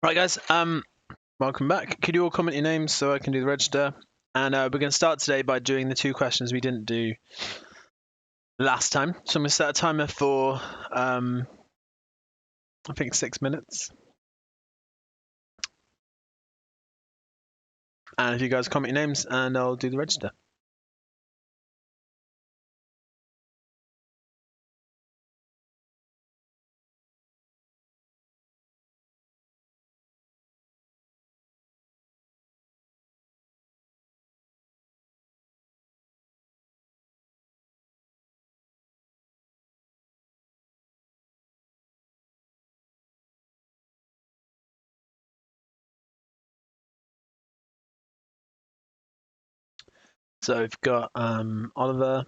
Right, guys. Welcome back. Could you all comment your names so I can do the register? And we're going to start today by doing the two questions we didn't do last time. So I'm going to set a timer for, I think 6 minutes. And if you guys comment your names, and I'll do the register. So we've got Oliver,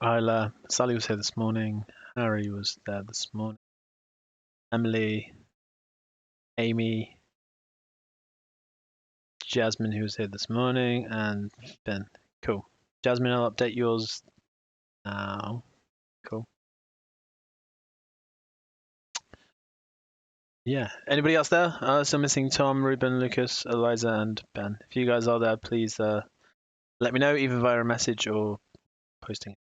Isla, Sally was here this morning, Harry was there this morning, Emily, Amy, Jasmine, who was here this morning, and Ben. Cool. Jasmine, I'll update yours now. Cool. Yeah. Anybody else there? Still missing Tom, Ruben, Lucas, Eliza, and Ben. If you guys are there, please let me know either via a message or posting.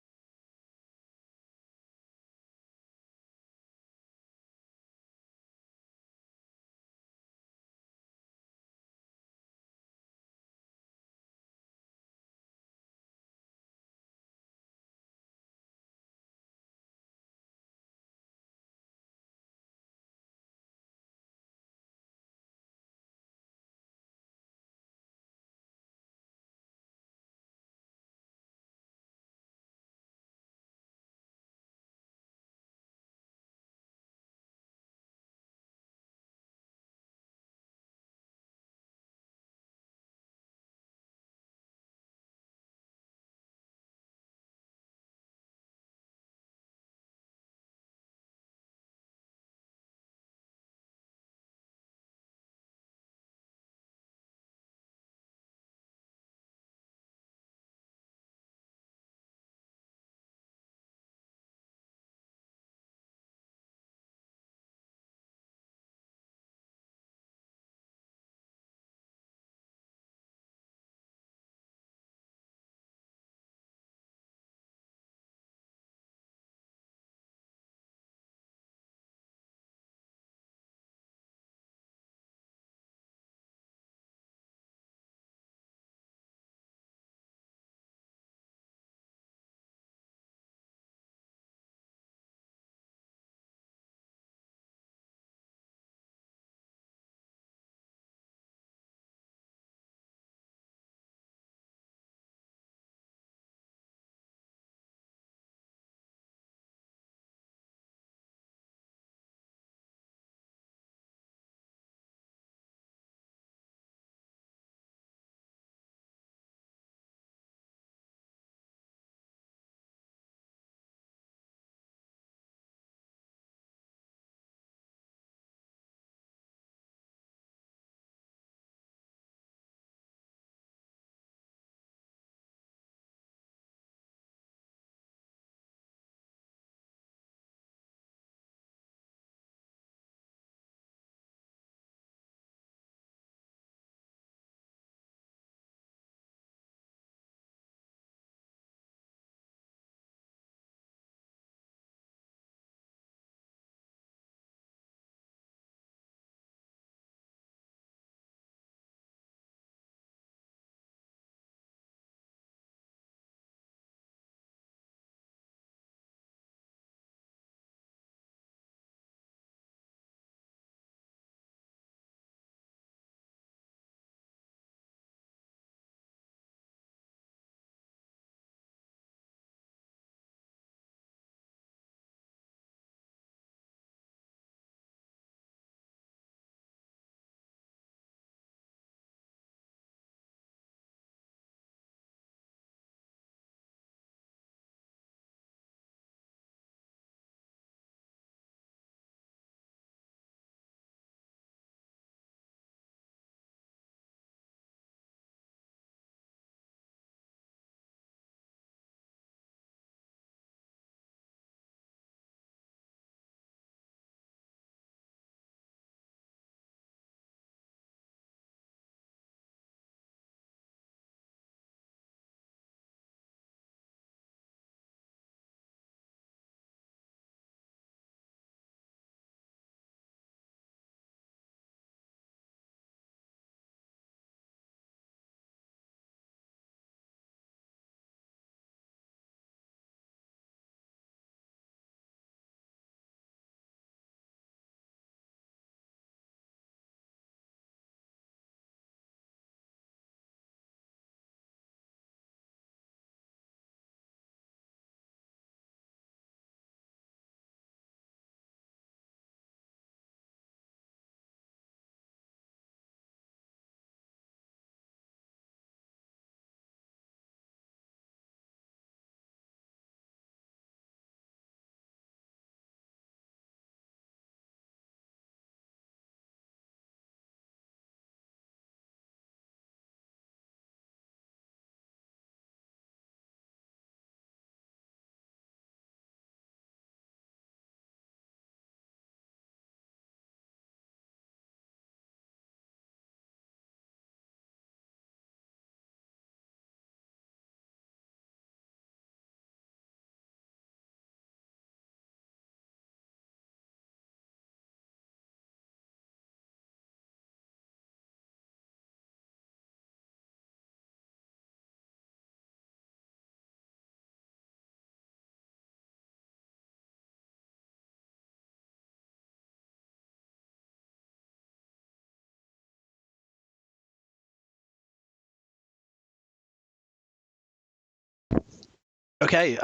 Okay,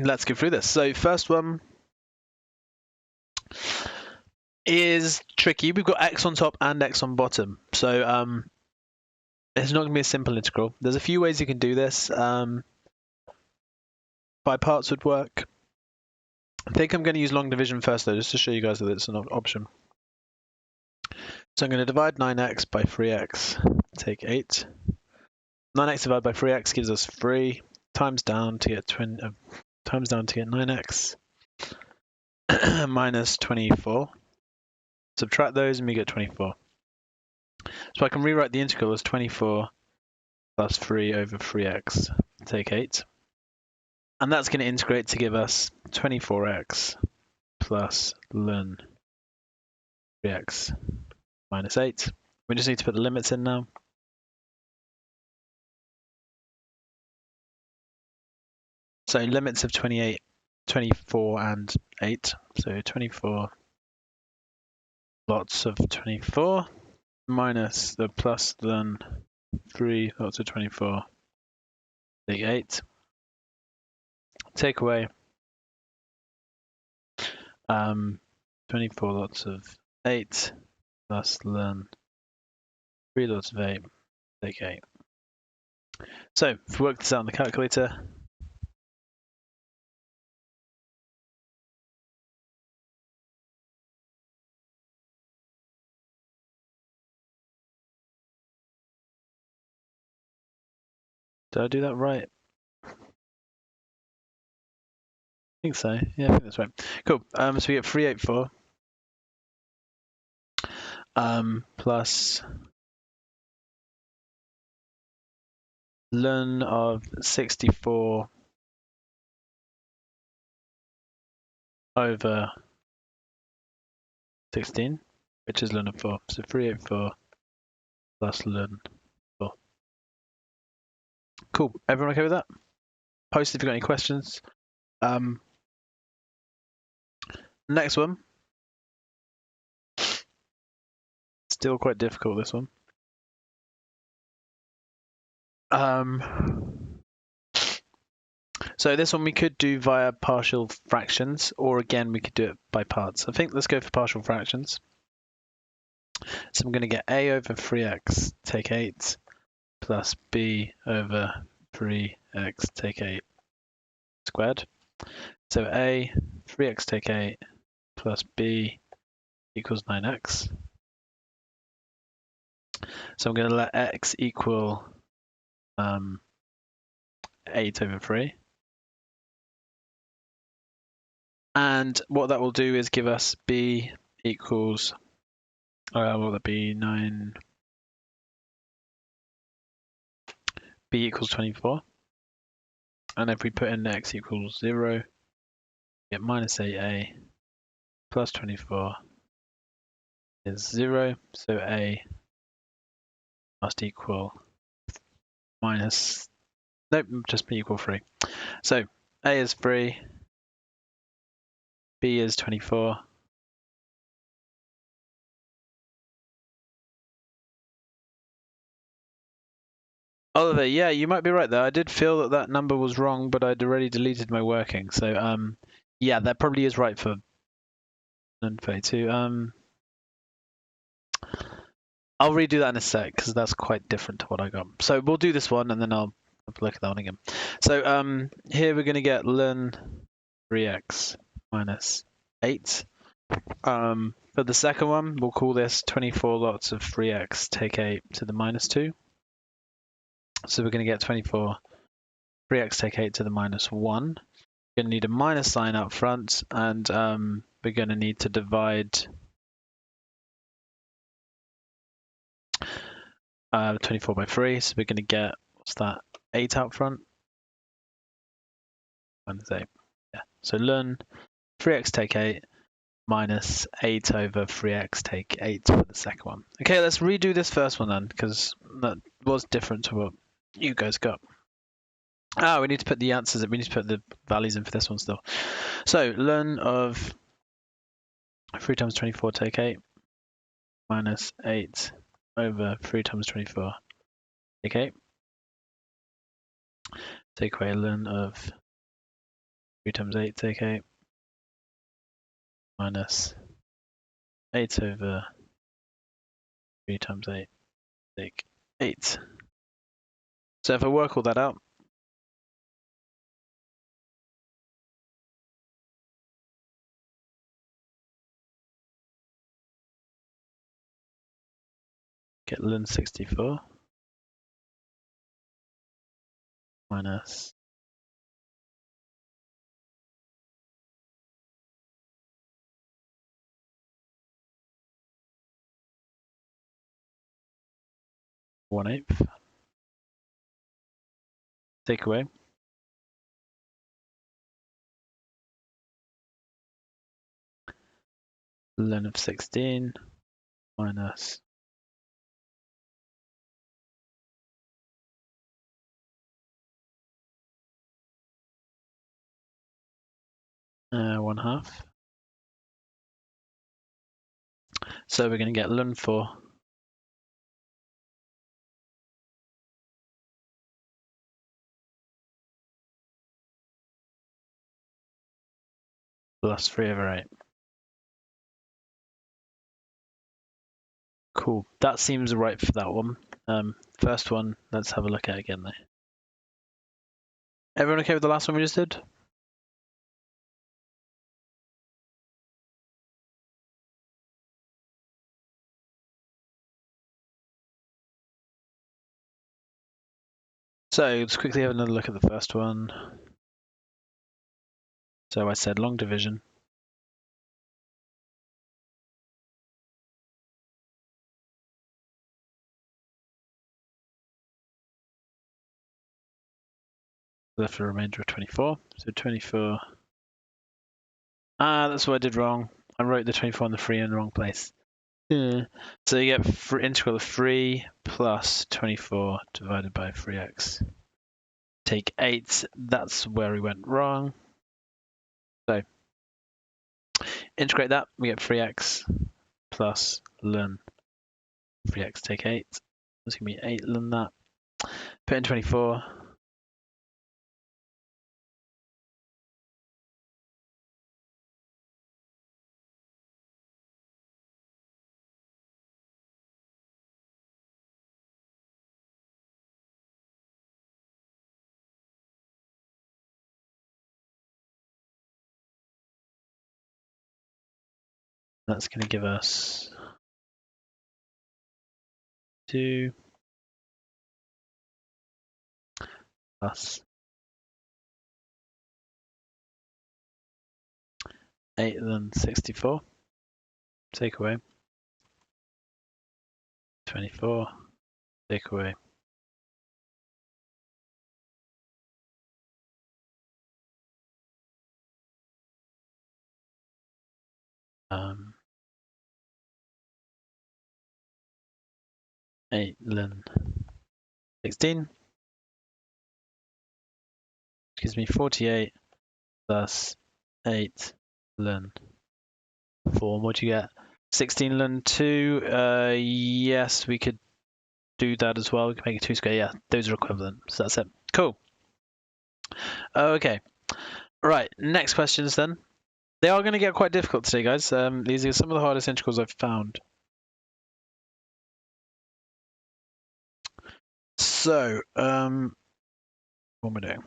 let's go through this. So first one is tricky. We've got x on top and x on bottom. So it's not going to be a simple integral. There's a few ways you can do this. By parts would work. I think I'm going to use long division first, though, just to show you guys that it's an option. So I'm going to divide 9x by 3x, take 8. 9x divided by 3x gives us 3, times down to get 9x minus 24. Subtract those and we get 24. So I can rewrite the integral as 24 plus 3 over 3x, take 8. And that's going to integrate to give us 24x plus ln 3x minus 8. We just need to put the limits in now. So limits of 24 and 8. So 24 lots of 24 minus the plus ln 3 lots of 24, take 8. Take away 24 lots of 8 plus ln 3 lots of 8, take 8. So if we work this out on the calculator, did I do that right? I think so. Yeah, I think that's right. Cool. So we get 384 plus ln of 64 over 16, which is ln of 4. So 384 plus ln 4. Cool. Everyone okay with that? Post if you've got any questions. Next one. Still quite difficult, this one. So this one we could do via partial fractions, or again we could do it by parts. I think let's go for partial fractions. So I'm going to get a over 3x take 8 plus b over 3x take 8 squared. So a 3x take 8 plus b equals 9x. So I'm going to let x equal 8 over 3. And what that will do is give us b equals, will that be 9? B equals 24. And if we put in x equals 0, we get minus 8a plus 24 is 0. So a must equal minus, nope, just be equal 3. So a is 3, b is 24. Oliver, yeah, you might be right there. I did feel that that number was wrong, but I'd already deleted my working. So yeah, that probably is right for 32. I'll redo that in a sec because that's quite different to what I got. So we'll do this one and then I'll look at that one again. So here we're going to get ln 3x minus 8. For the second one, we'll call this 24 lots of 3x take 8 to the minus 2. So we're going to get 24 3x take 8 to the minus 1. We're going to need a minus sign up front, and we're going to need to divide 24 by 3. So we're going to get, what's that, 8 out front? Minus 8. Yeah. So ln 3x take 8 minus 8 over 3x take 8 for the second one. Okay, let's redo this first one then, because that was different to what you guys got. We need to put the answers, we need to put the values in for this one still. So ln of 3 times 24 take 8 minus 8 over 3 times 24 take 8. Take away ln of 3 times 8, take 8. Minus 8 over 3 times 8, take 8. So if I work all that out, get ln 64 minus 1/8. Take away ln of 16 minus 1/2. So we're going to get ln 4 plus 3 over 8. Cool. That seems right for that one. First one, let's have a look at it again though. Everyone okay with the last one we just did? So let's quickly have another look at the first one. So I said long division. Left a remainder of 24. So 24. That's what I did wrong. I wrote the 24 and the 3 in the wrong place. Yeah. So you get integral of 3 plus 24 divided by 3x. Take 8. That's where we went wrong. So integrate that. We get 3x plus ln 3x. Take 8. That's going to be 8 ln that. Put in 24. That's going to give us 2 plus 8 ln 64. Take away 24. Take away 8 ln 16. Gives me 48 plus 8 ln 4. What do you get? 16 ln 2. Yes, we could do that as well. We can make it 2 square. Yeah, those are equivalent. So that's it. Cool. Okay. Right. Next questions then. They are going to get quite difficult today, guys. These are some of the hardest integrals I've found. So, what am I doing?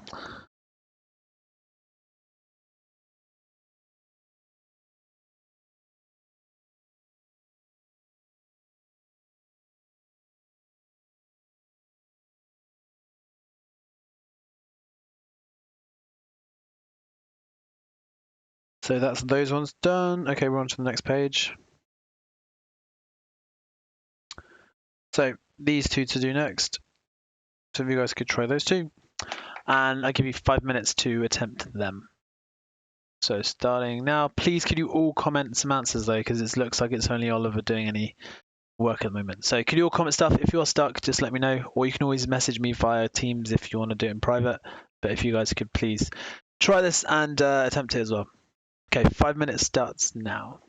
So that's those ones done. Okay, we're on to the next page. So these two to do next. So if you guys could try those two. And I'll give you 5 minutes to attempt them. So starting now, please could you all comment some answers though, because it looks like it's only Oliver doing any work at the moment. So could you all comment stuff? If you're stuck, just let me know, or you can always message me via Teams if you want to do it in private. But if you guys could please try this and attempt it as well. Okay, 5 minutes starts now.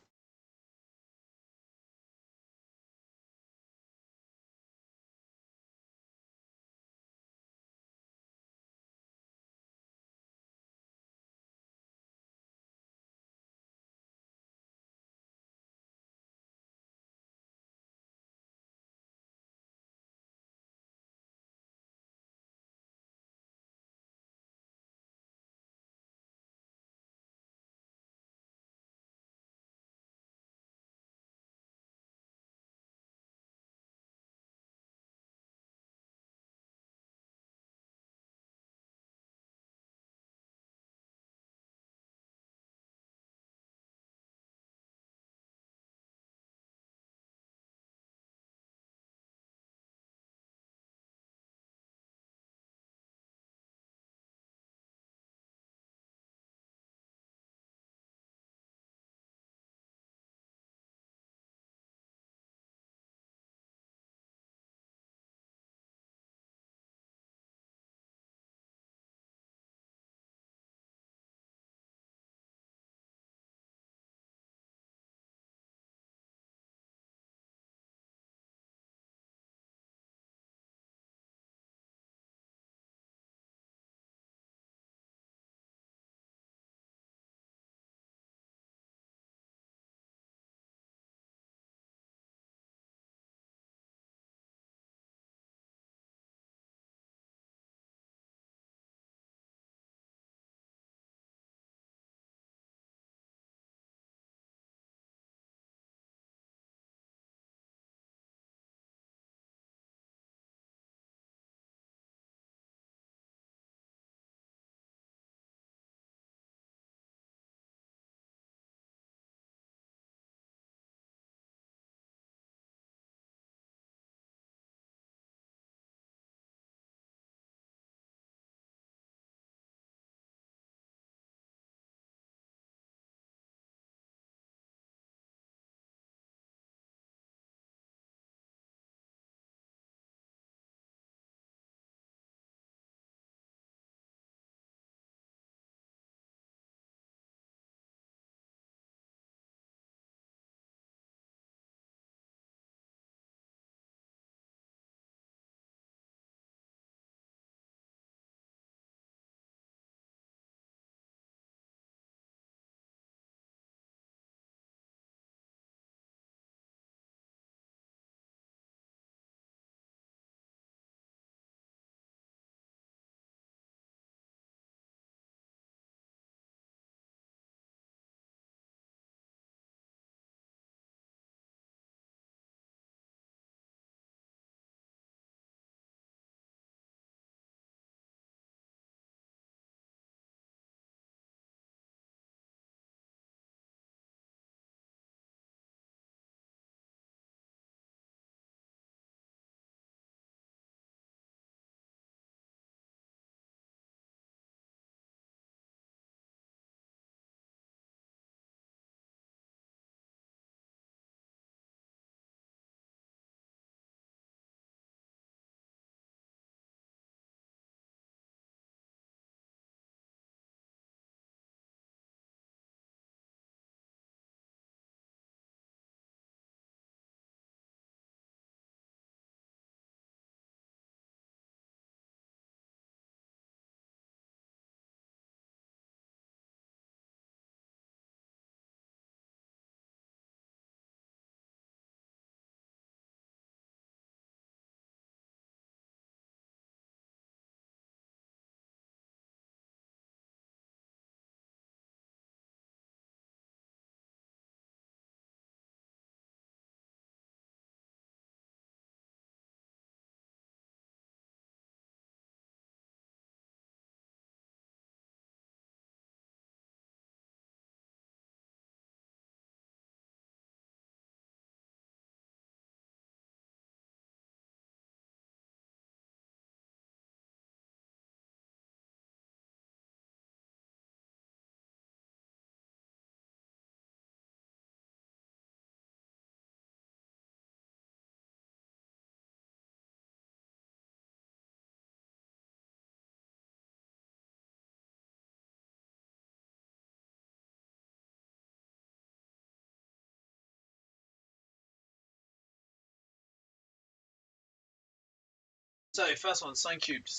So first one, sine cubed.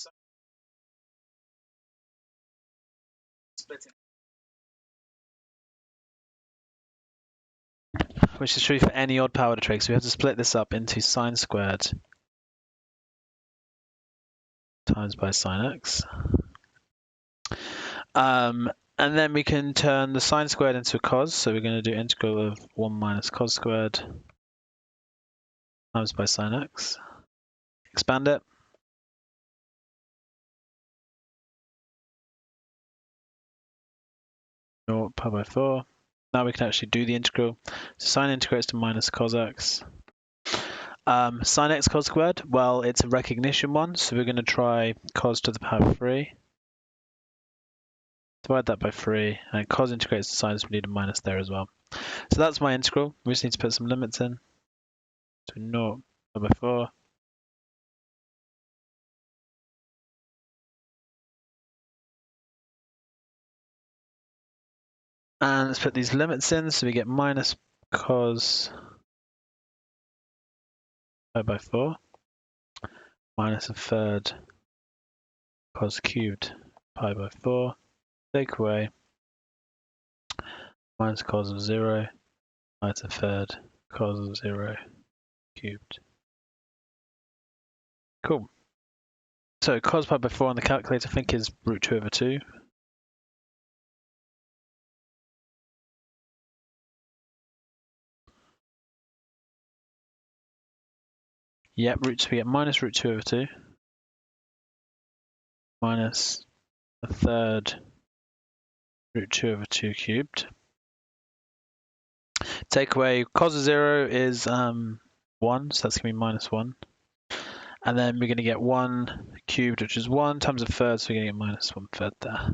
Splitting. Which is true for any odd power trig. So we have to split this up into sine squared times by sine x. And then we can turn the sine squared into a cos. So we're going to do integral of 1 minus cos squared times by sine x. Expand it. Or pi by 4. Now we can actually do the integral. So sine integrates to minus cos x. Sine x cos squared, well, it's a recognition one. So we're going to try cos to the power of 3. Divide that by 3, and cos integrates to sine, so we need a minus there as well. So that's my integral. We just need to put some limits in. So 0 by 4. And let's put these limits in, so we get minus cos pi by 4, minus a third cos cubed pi by 4, take away minus cos of 0, minus a third cos of 0 cubed. Cool. So cos pi by 4 on the calculator, I think, is root 2 over 2. Yep, we get minus root 2 over 2. Minus a third root 2 over 2 cubed. Take away cos of 0 is 1, so that's going to be minus 1. And then we're going to get 1 cubed, which is 1 times a third, so we're going to get minus 1 third there.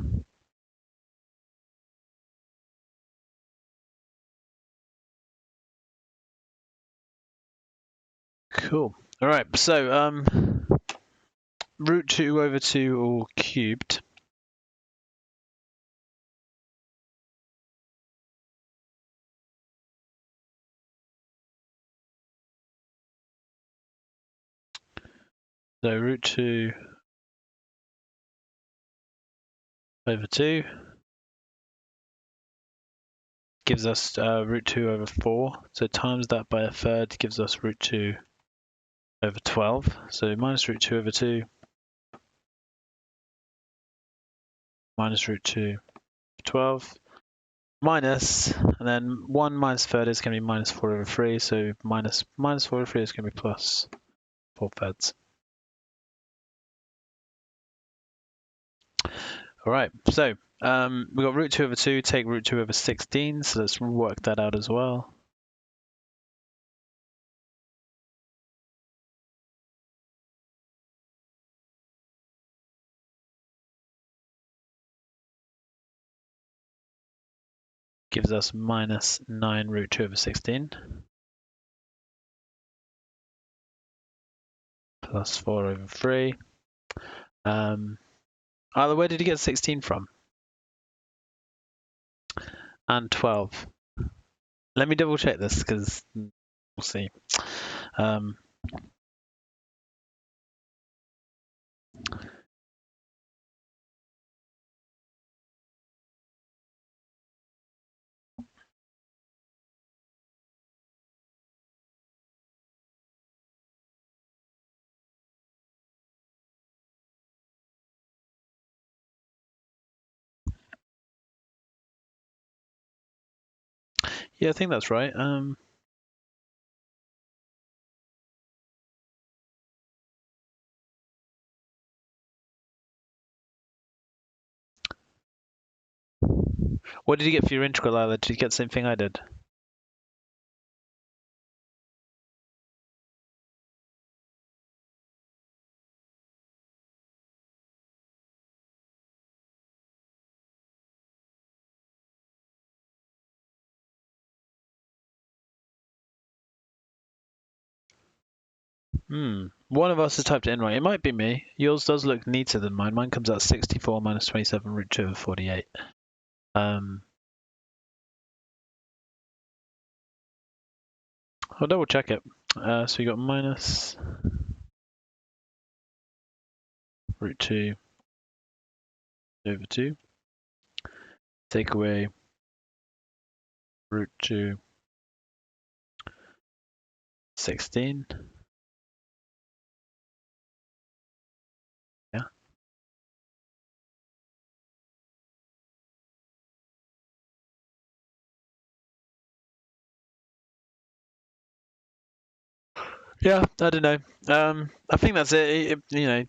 Cool. All right, so root 2 over 2 all cubed. So root 2 over 2 gives us root 2 over 4. So times that by a third gives us root 2 over 12. So minus root 2 over 2 minus root 2 over 12 minus, and then 1 minus third is going to be minus 4 over 3. So minus 4 over 3 is going to be plus 4 thirds. All right, so we've got root 2 over 2, take root 2 over 16. So let's work that out as well. Gives us minus 9 root 2 over 16. Plus 4 over 3. Either where did you get 16 from? And 12. Let me double check this because we'll see. Yeah, I think that's right. What did you get for your integral, Lila? Did you get the same thing I did? One of us has typed it in right. It might be me. Yours does look neater than mine. Mine comes out 64 minus 27 root 2 over 48. I'll double check it. So we got minus root 2 over 2. Take away root 2, 16. Yeah. Yeah, I don't know. I think that's it.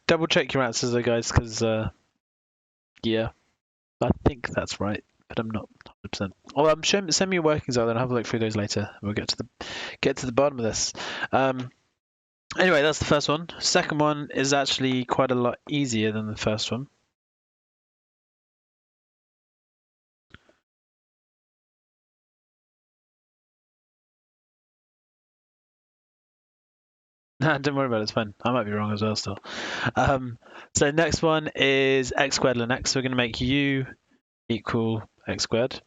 Double check your answers though, guys, because yeah, I think that's right, but I'm not 100%. Well, send me your workings out, then I'll have a look through those later. We'll get to the bottom of this. Anyway, that's the first one. Second one is actually quite a lot easier than the first one. Nah, don't worry about it. It's fine. I might be wrong as well still. So next one is x squared ln x. So we're going to make u equal x squared.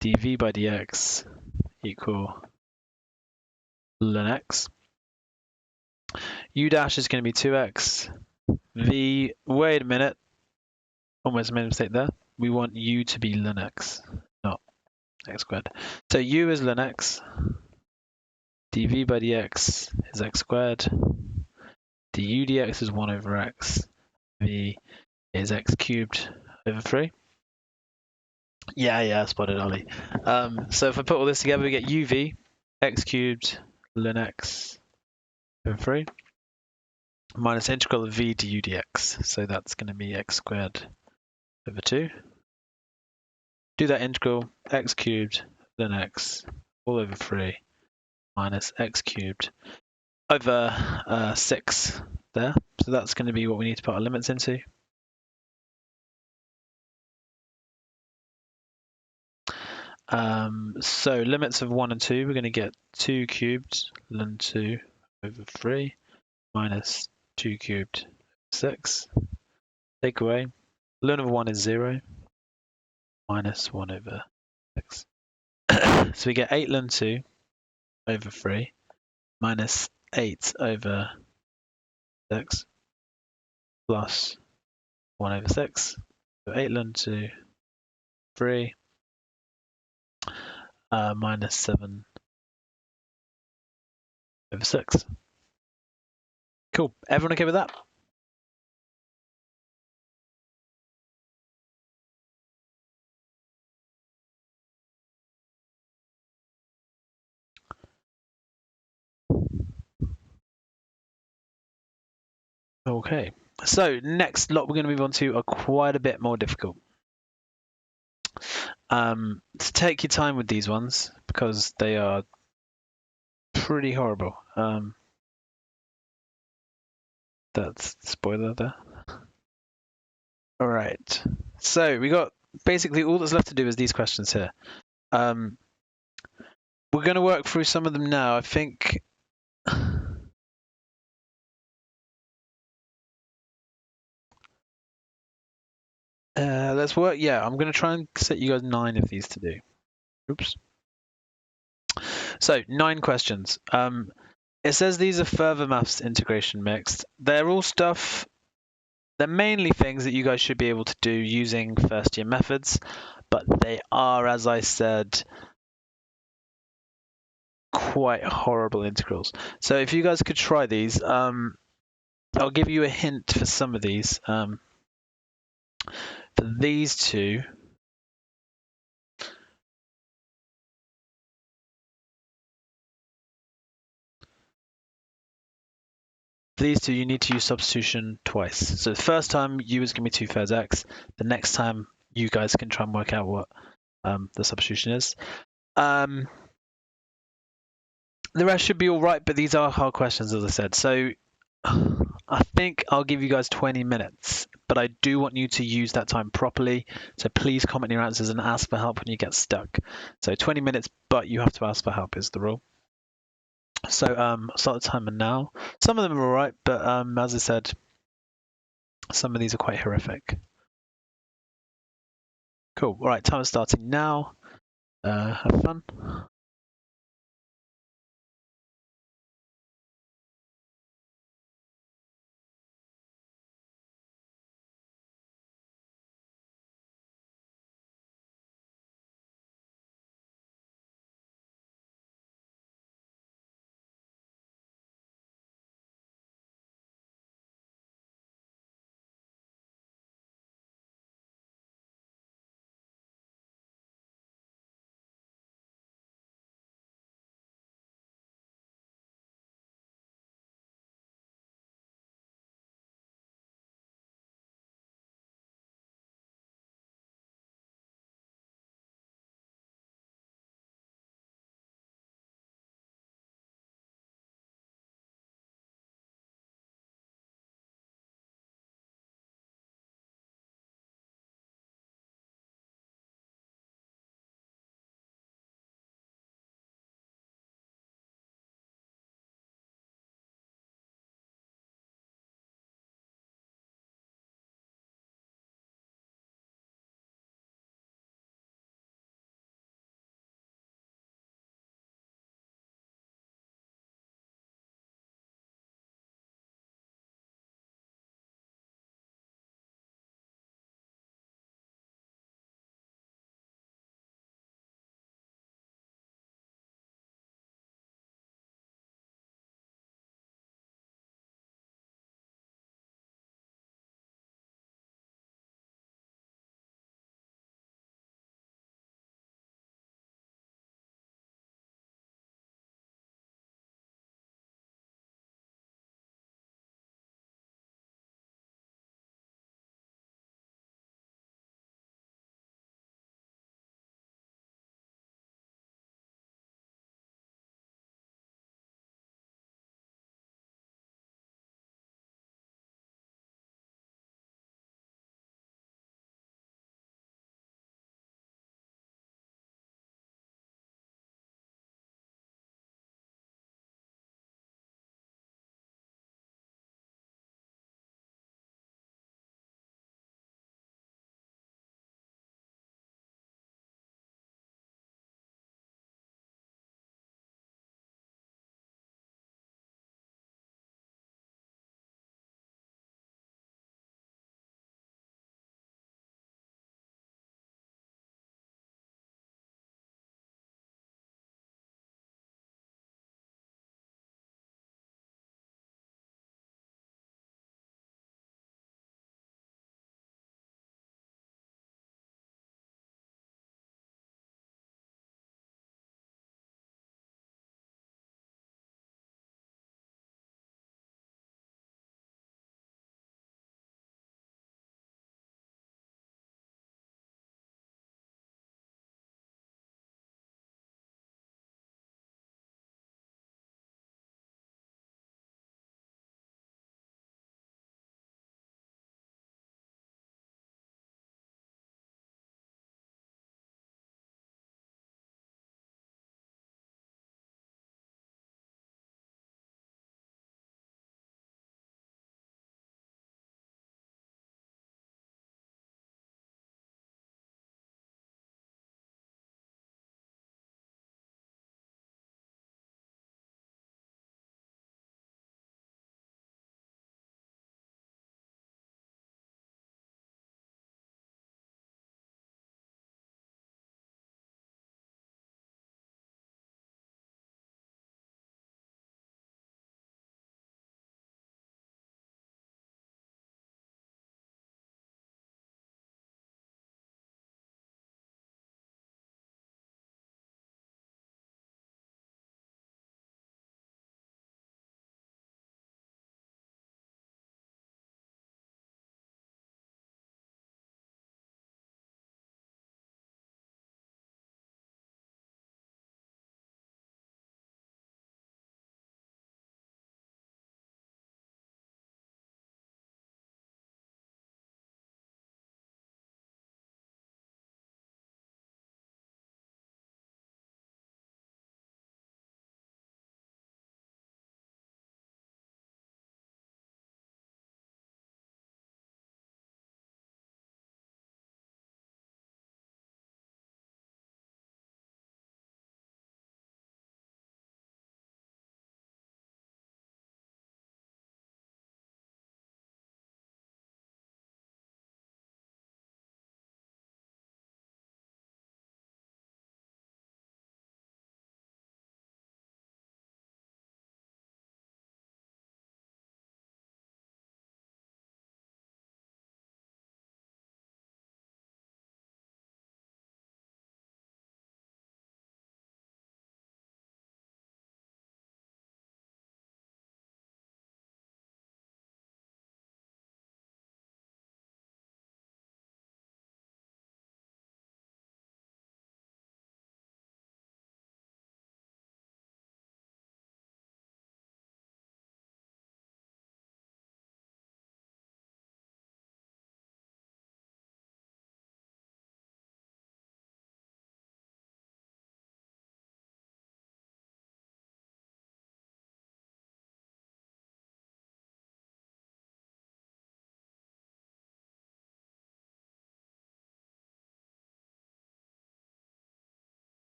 dv by dx equal ln x. U dash is going to be 2x. V, wait a minute. Almost made a mistake there. We want u to be ln x, not x squared. So u is ln x. dv by dx is x squared. du dx is 1 over x. V is x cubed over 3. Yeah, spotted Ollie. So if I put all this together, we get uv x cubed ln x over 3 minus integral of v du dx. So that's going to be x squared over 2. Do that integral, x cubed ln x all over 3 minus x cubed over 6 there. So that's going to be what we need to put our limits into. So limits of 1 and 2, we're going to get 2 cubed ln 2 over 3 minus 2 cubed 6. Take away. Ln of 1 is 0 minus 1 over 6. So we get 8 ln 2 over 3 minus 8 over 6 plus 1 over 6. So 8 ln 2, 3 minus 7 over 6. Cool. Everyone okay with that? Okay. So next lot we're going to move on to are quite a bit more difficult. To take your time with these ones because they are pretty horrible. That's spoiler there. All right. So we got basically all that's left to do is these questions here. We're going to work through some of them now. I think let's work. Yeah, I'm going to try and set you guys 9 of these to do. Oops. So 9 questions. It says these are further maths integration mixed. They're all stuff. They're mainly things that you guys should be able to do using first year methods, but they are, as I said, quite horrible integrals. So if you guys could try these, I'll give you a hint for some of these. For these two, you need to use substitution twice. So the first time u is going to be 2 thirds x. The next time you guys can try and work out what the substitution is. The rest should be all right, but these are hard questions, as I said. So I think I'll give you guys 20 minutes, but I do want you to use that time properly. So please comment your answers and ask for help when you get stuck. So 20 minutes, but you have to ask for help is the rule. So I'll start the timer now. Some of them are all right, but as I said, some of these are quite horrific. Cool. All right, timer starting now. Have fun.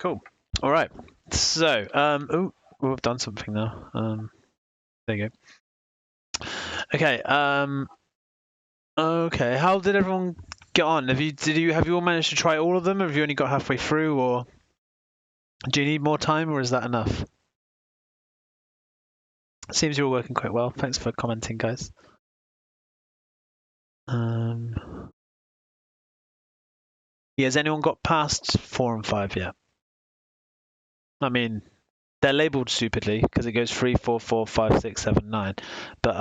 Cool. All right. So, we've done something now. There you go. Okay. Okay. How did everyone get on? Have you all managed to try all of them? Or have you only got halfway through, or do you need more time, or is that enough? Seems you're all working quite well. Thanks for commenting, guys. Yeah, has anyone got past 4 and 5 yet? I mean, they're labeled stupidly because it goes 3, 4, 4, 5, 6, 7, 9. But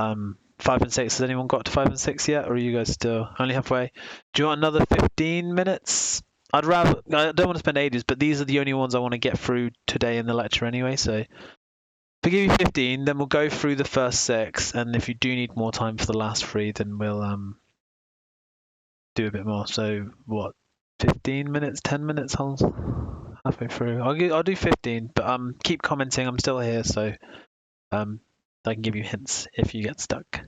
5 and 6, has anyone got to 5 and 6 yet, or are you guys still only halfway? Do you want another 15 minutes? I don't want to spend ages, but these are the only ones I want to get through today in the lecture anyway. So if I give you 15, then we'll go through the first 6, and if you do need more time for the last 3, then we'll do a bit more. So what? 15 minutes, 10 minutes, halfway through. I'll do 15, but keep commenting. I'm still here, so I can give you hints if you get stuck.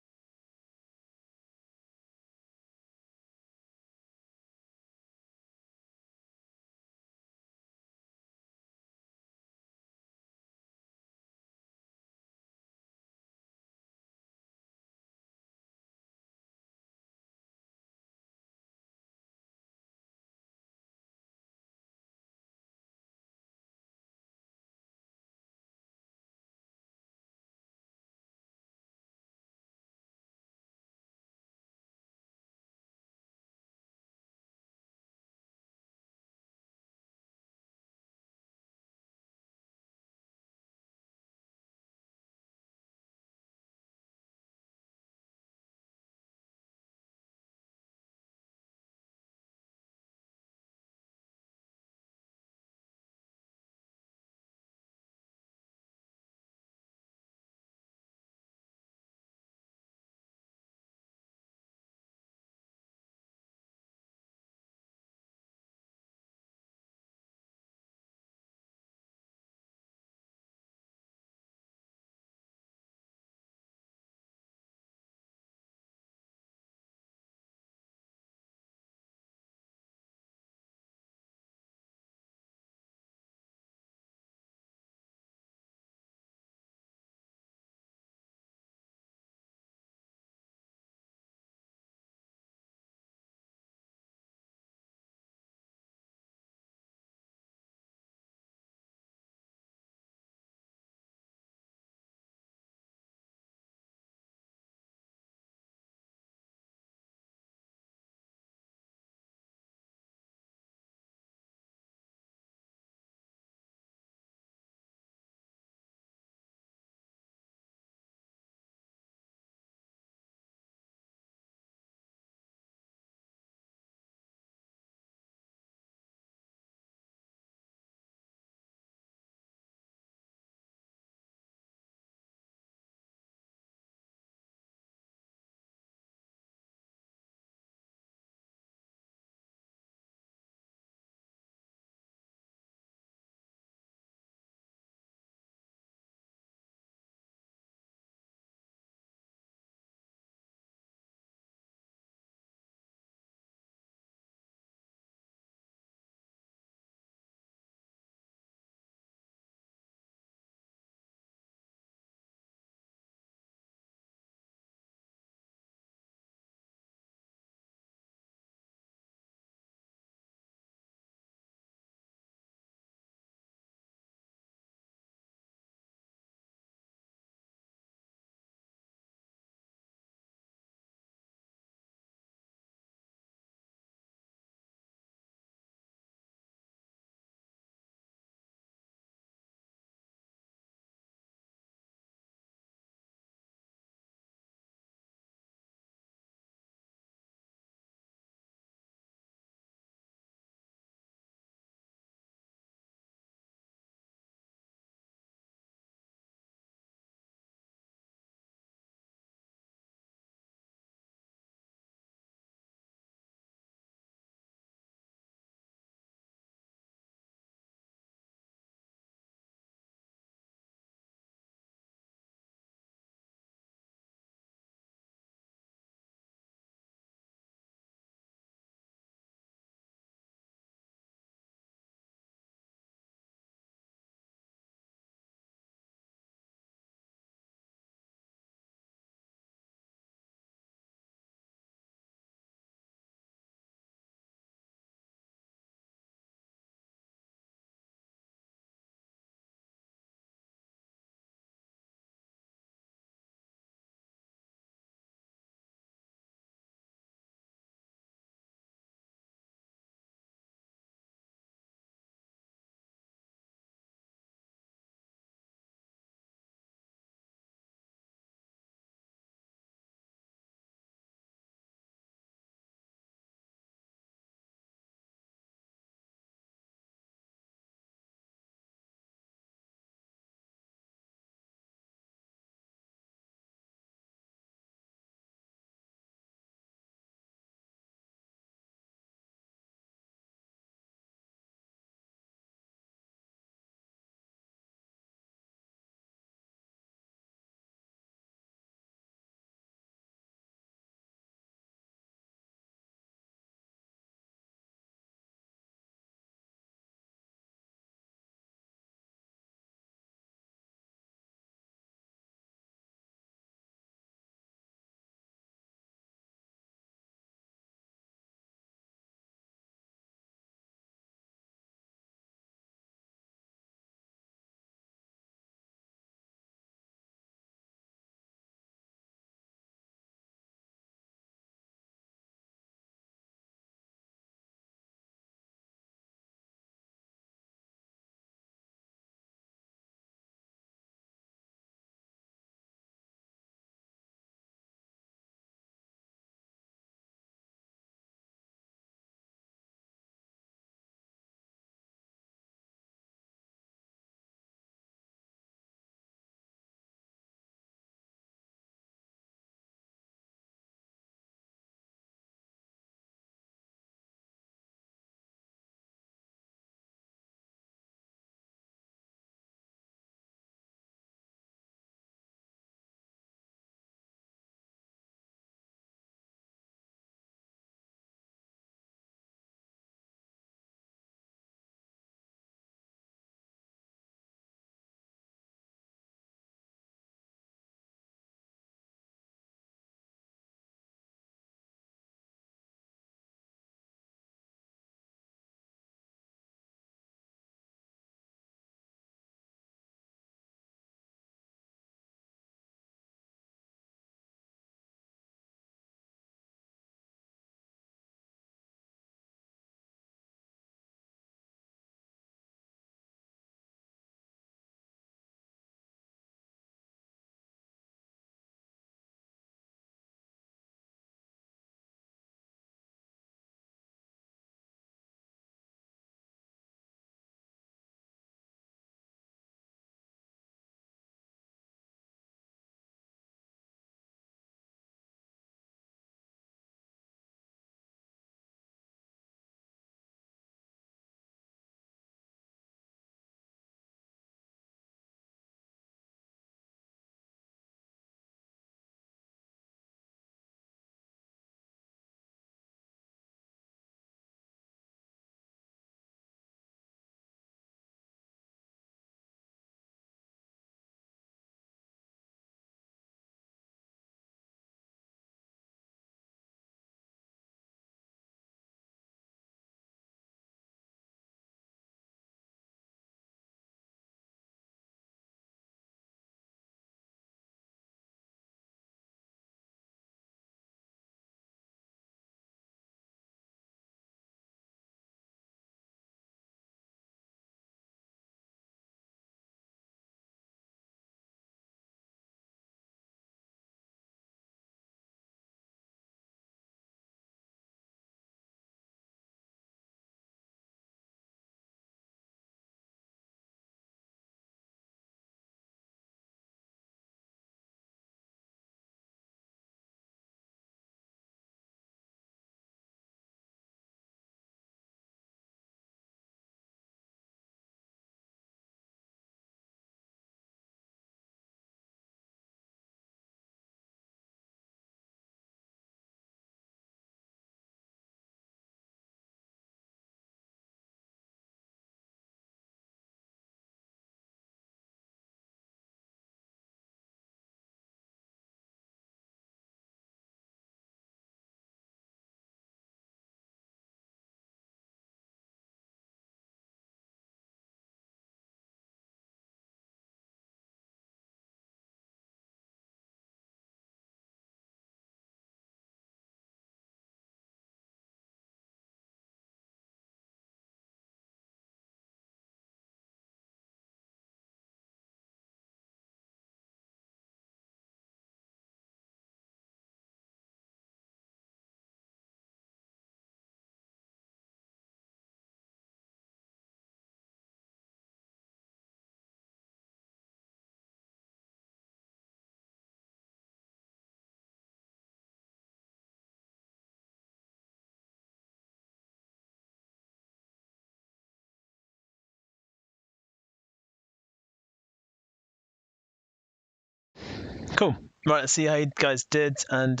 Cool. Right, let's see how you guys did. And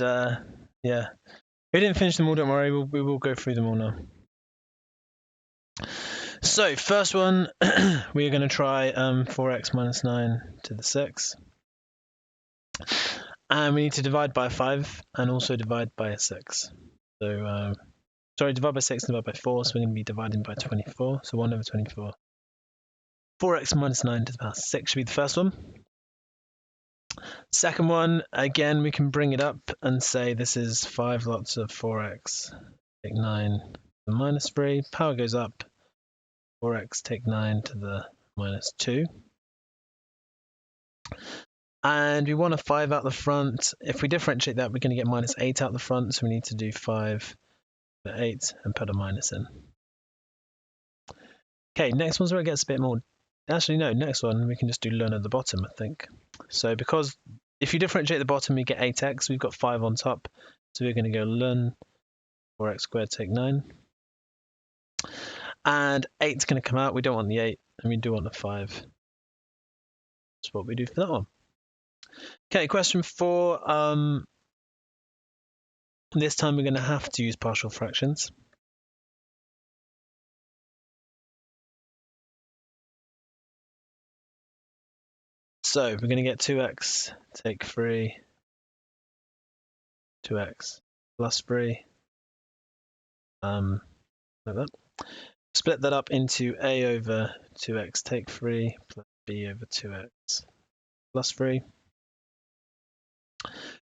yeah, we didn't finish them all, don't worry. We will go through them all now. So first one, we're going to try 4x minus 9 to the 6. And we need to divide by 5 and also divide by a 6. So, sorry, divide by 6 and divide by 4. So we're going to be dividing by 24. So 1 over 24. 4x minus 9 to the power 6 should be the first one. Second one, again, we can bring it up and say this is 5 lots of 4x. Take 9 to the minus 3. Power goes up. 4x take 9 to the minus 2. And we want a 5 out the front. If we differentiate that, we're going to get minus 8 out the front. So we need to do 5 to 8 and put a minus in. Okay, next one's where it gets a bit more. Actually, no, next one, we can just do ln at the bottom, I think. So because if you differentiate the bottom, we get 8x. We've got 5 on top. So we're going to go ln 4x squared take 9. And 8's going to come out. We don't want the 8, and we do want the 5. That's what we do for that one. Okay, question 4. This time we're going to have to use partial fractions. So we're going to get 2x take 3, 2x plus 3, like that. Split that up into a over 2x take 3 plus b over 2x plus 3.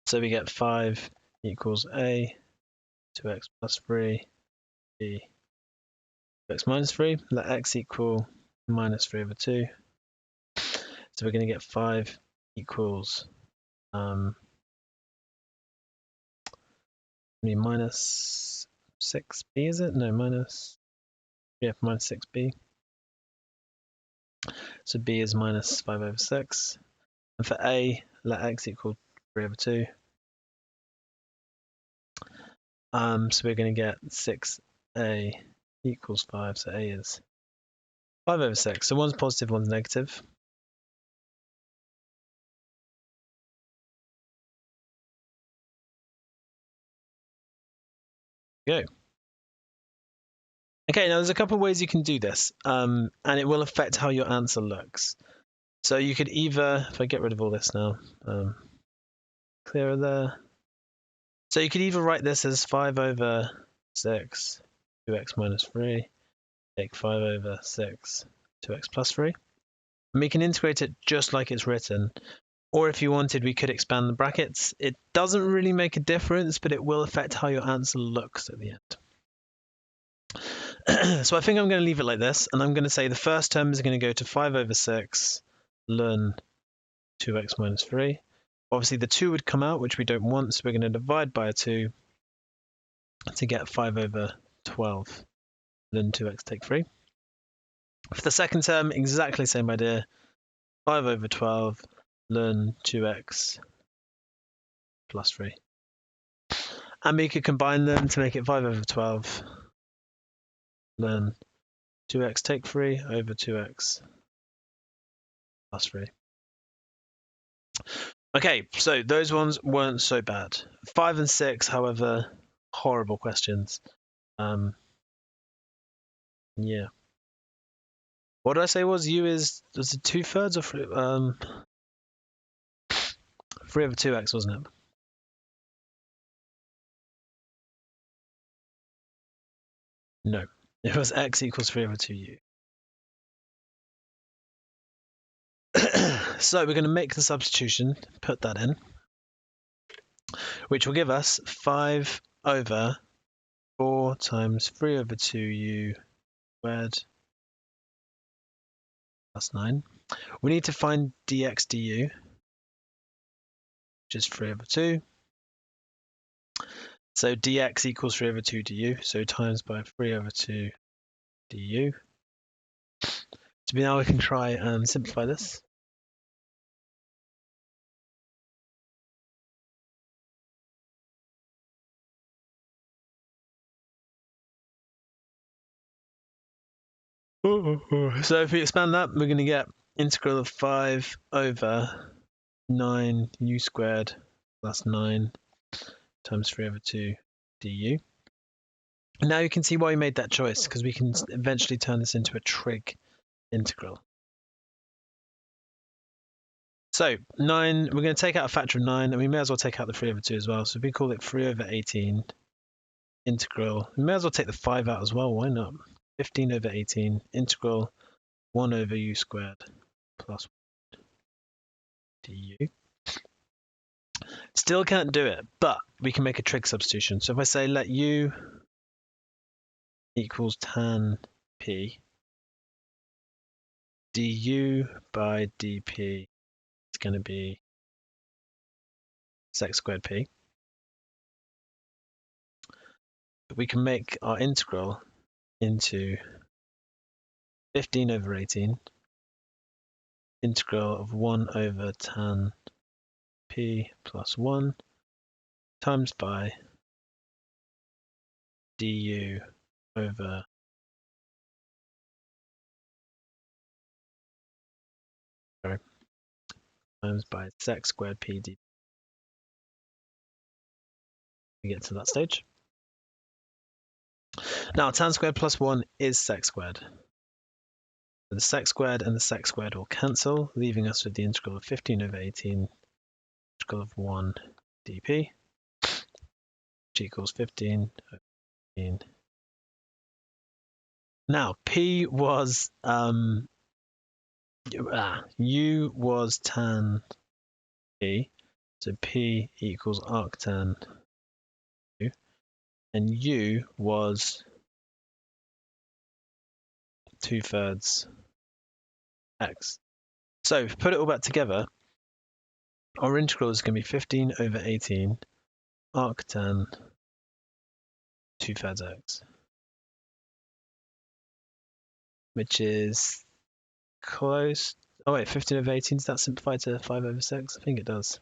So we get 5 equals a, 2x plus 3, b, 2x minus 3. Let x equal minus 3 over 2. So we're going to get 5 equals minus 6b, is it? No, minus 6b. So b is minus 5 over 6. And for a, let x equal 3 over 2. So we're going to get 6a equals 5. So a is 5 over 6. So one's positive, one's negative. Go. Okay, now there's a couple of ways you can do this, and it will affect how your answer looks. So you could either, if I get rid of all this now, clearer there. So you could either write this as 5 over 6, 2x minus 3, take 5 over 6, 2x plus 3. And we can integrate it just like it's written. Or if you wanted, we could expand the brackets. It doesn't really make a difference, but it will affect how your answer looks at the end. So I think I'm going to leave it like this, and I'm going to say the first term is going to go to 5 over 6 ln 2x minus 3. Obviously, the 2 would come out, which we don't want, so we're going to divide by a 2 to get 5 over 12 ln 2x take 3. For the second term, exactly the same idea. 5 over 12 ln 2x plus 3. And we could combine them to make it 5 over 12 ln 2x take 3 over 2x plus 3. Okay, so those ones weren't so bad. 5 and 6, however, horrible questions. Yeah. What did I say was was it 2/3 or 3? 3 over 2x, wasn't it? No, it was x equals 3 over 2u. So we're going to make the substitution, put that in, which will give us 5 over 4 times 3 over 2u squared plus 9. We need to find dx du, which is 3 over 2. So dx equals 3 over 2 du, so times by 3 over 2 du. So now we can try and simplify this. So if we expand that, we're going to get integral of 5 over 9 u squared plus 9 times 3 over 2 du. Now you can see why we made that choice, because we can eventually turn this into a trig integral. So 9, we're going to take out a factor of 9, and we may as well take out the 3 over 2 as well. So we call it 3 over 18 integral. We may as well take the 5 out as well, why not? 15 over 18 integral 1 over u squared plus du. Still can't do it, but we can make a trig substitution. So if I say let u equals tan p, du by dp is going to be sec squared p. We can make our integral into 15 over 18 integral of 1 over tan p plus 1 times by du over times by sec squared p dp. We get to that stage. Now tan squared plus 1 is sec squared. The sec squared and the sec squared will cancel, leaving us with the integral of 15 over 18 integral of 1 dp, which equals 15 over 18. Now p was u was tan p, so p equals arctan u, and u was 2/3 x. So if we put it all back together, our integral is going to be 15 over 18 arctan 2/3 x, which is close. Oh wait, 15 over 18, does that simplify to 5 over 6? I think it does.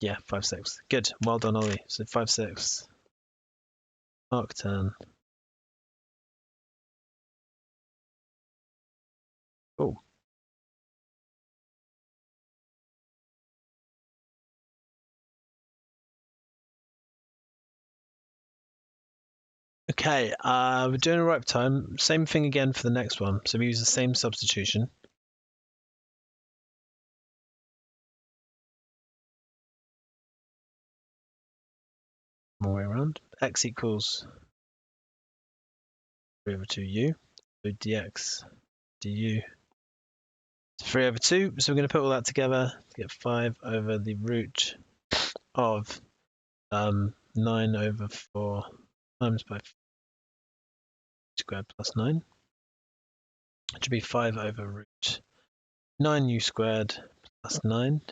Yeah, 5/6. Good, well done, Ollie. So 5/6 arctan. Oh. Okay, we're doing a right time. Same thing again for the next one. So we use the same substitution. All the way around. X equals 3 over 2u. So dx du 3 over 2. So we're going to put all that together to get 5 over the root of 9 over 4 times by squared plus 9, which would be 5 over root 9u squared plus 9.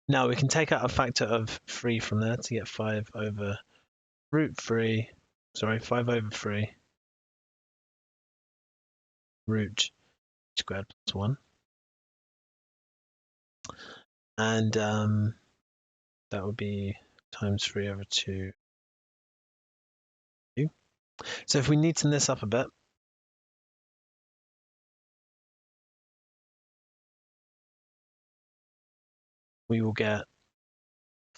Now we can take out a factor of 3 from there to get 5 over 3 root squared plus 1. And that would be times 3 over 2. So if we neaten this up a bit, we will get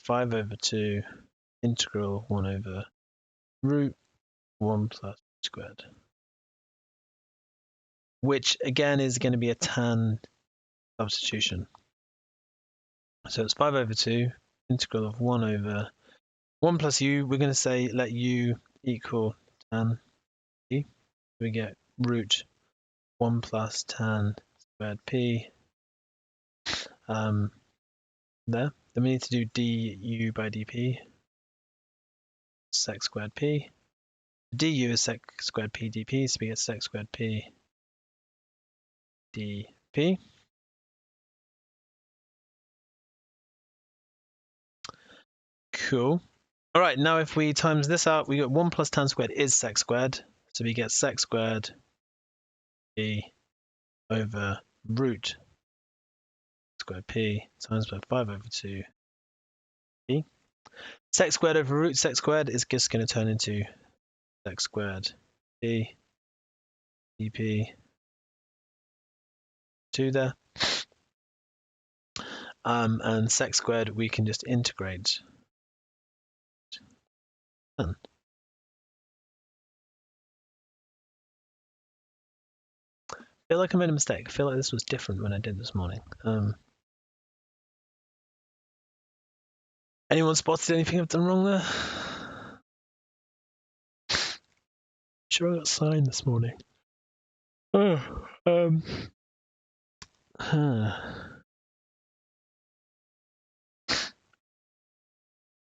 5 over 2 integral 1 over root 1 plus squared, which again is going to be a tan substitution. So it's 5 over 2 integral of 1 over 1 plus u. We're going to say let u equal tan p. We get root 1 plus tan squared p there. Then we need to do du by dp, sec squared p. Du is sec squared p dp, so we get sec squared p dp. Cool. All right, now if we times this out, we get 1 plus tan squared is sec squared, so we get sec squared p over root squared p times by 5 over 2 p. Sec squared over root sec squared is just going to turn into sec squared p dp 2 there. And sec squared we can just integrate. I feel like I made a mistake. I feel like this was different when I did this morning. Anyone spotted anything I've done wrong there? Sure I got signed this morning.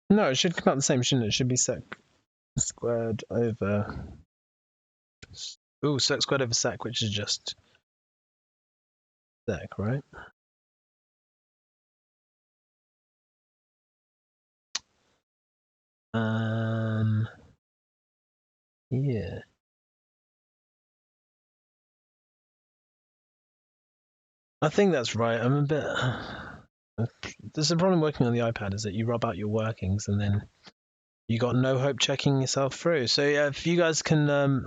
No, it should come out the same, shouldn't it? It should be sec squared over... Ooh, sec squared over sec, which is just sec, right? Yeah. I think that's right. I'm a bit... There's a problem working on the iPad is that you rub out your workings and then you got no hope checking yourself through. So yeah, if you guys can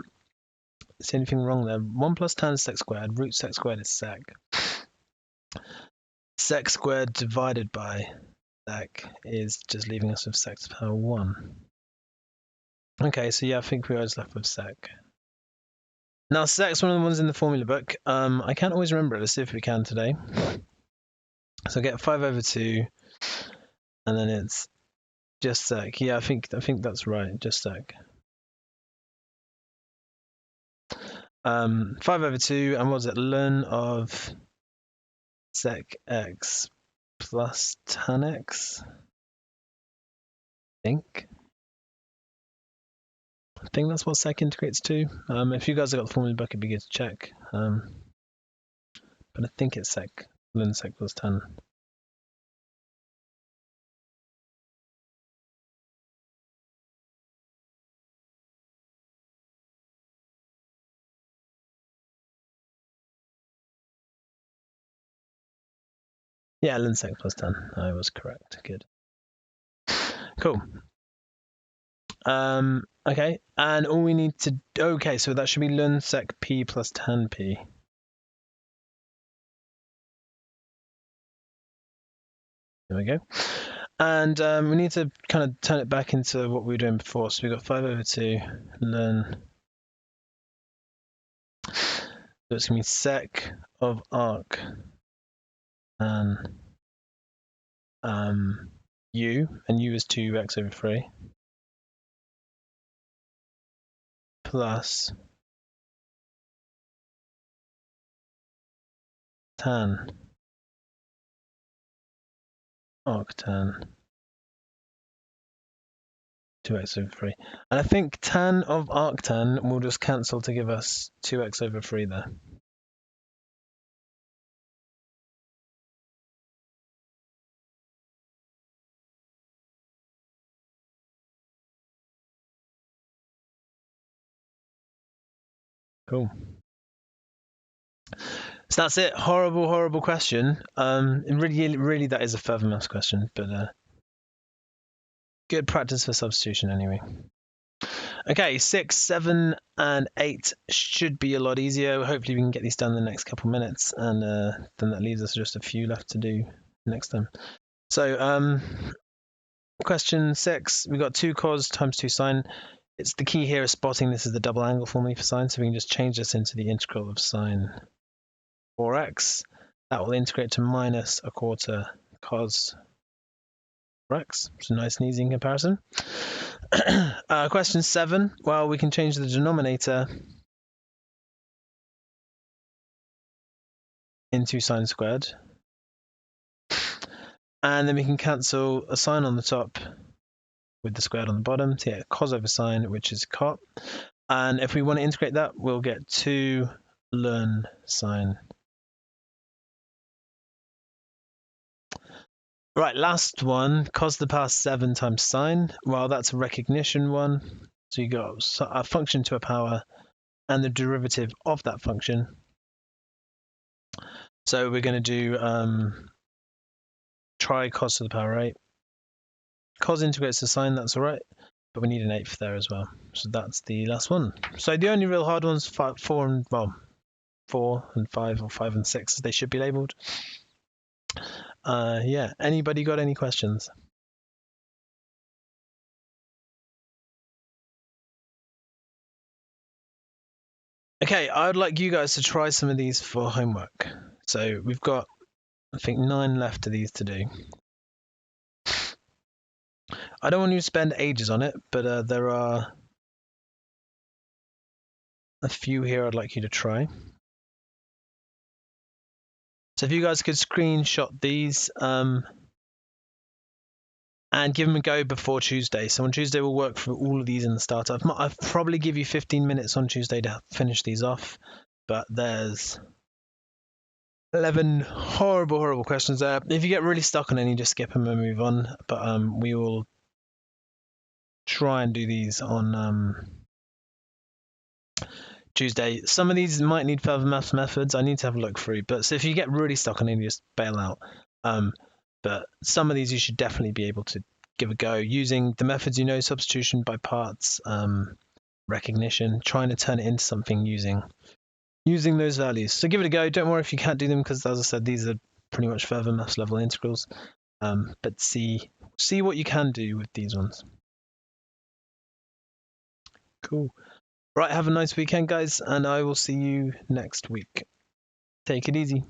see anything wrong there, 1 plus tan is sec squared, root sec squared is sec. Sec squared divided by sec is just leaving us with sec to the power 1. Okay, so yeah, I think we are just left with sec. Now sec's one of the ones in the formula book. I can't always remember it. Let's see if we can today. So I get 5 over 2, and then it's just sec. Yeah, I think that's right, just sec. 5 over 2, and what was it? Ln of sec x plus tan x. I think that's what sec integrates to. If you guys have got the formula book, it'd be good to check. But I think it's sec, ln sec plus tan. Yeah, ln sec plus tan. I was correct. Good. Cool. Okay, and all we need to... Okay, so that should be ln sec p plus tan p. There we go. And we need to kind of turn it back into what we were doing before. So we've got 5 over 2 ln. So it's going to be sec of arc and u, and u is 2x over 3, plus tan arctan 2x over 3. And I think tan of arctan will just cancel to give us 2x over 3 there. Cool. So that's it. Horrible, horrible question. Really, that is a further maths question, but good practice for substitution anyway. Okay, 6, 7, and 8 should be a lot easier. Hopefully we can get these done in the next couple minutes, and then that leaves us just a few left to do next time. So question 6, we've got 2 cos times 2 sine. It's the key here is spotting this is the double angle formula for sine, so we can just change this into the integral of sine 4x. That will integrate to minus a quarter cos 4x. It's a nice and easy in comparison. Question 7. Well, we can change the denominator into sine squared. And then we can cancel a sine on the top with the squared on the bottom to get cos over sine, which is cot. And if we want to integrate that, we'll get 2 ln sine. Right, last one, cos to the power 7 times sine. Well, that's a recognition one. So you got a function to a power and the derivative of that function. So we're going to do try cos to the power 8. Cos integrates to sine, that's all right, but we need an 8th there as well. So that's the last one. So the only real hard ones, 4 and, well, 4 and 5, or 5 and 6 as they should be labelled. Yeah, anybody got any questions? Okay, I would like you guys to try some of these for homework. So we've got, I think, 9 left of these to do. I don't want you to spend ages on it, but there are a few here I'd like you to try. So if you guys could screenshot these and give them a go before Tuesday. So on Tuesday we'll work through all of these in the starter. I'll probably give you 15 minutes on Tuesday to finish these off, but there's 11 horrible questions there. If you get really stuck on any, just skip them and move on. But we will try and do these on Tuesday. Some of these might need further maths methods. I need to have a look through. But so if you get really stuck on any, just bail out. But some of these you should definitely be able to give a go using the methods you know, substitution by parts, recognition, trying to turn it into something using those values. So give it a go. Don't worry if you can't do them, because as I said, these are pretty much further maths level integrals. But see what you can do with these ones. Cool. Right, have a nice weekend, guys, and I will see you next week. Take it easy.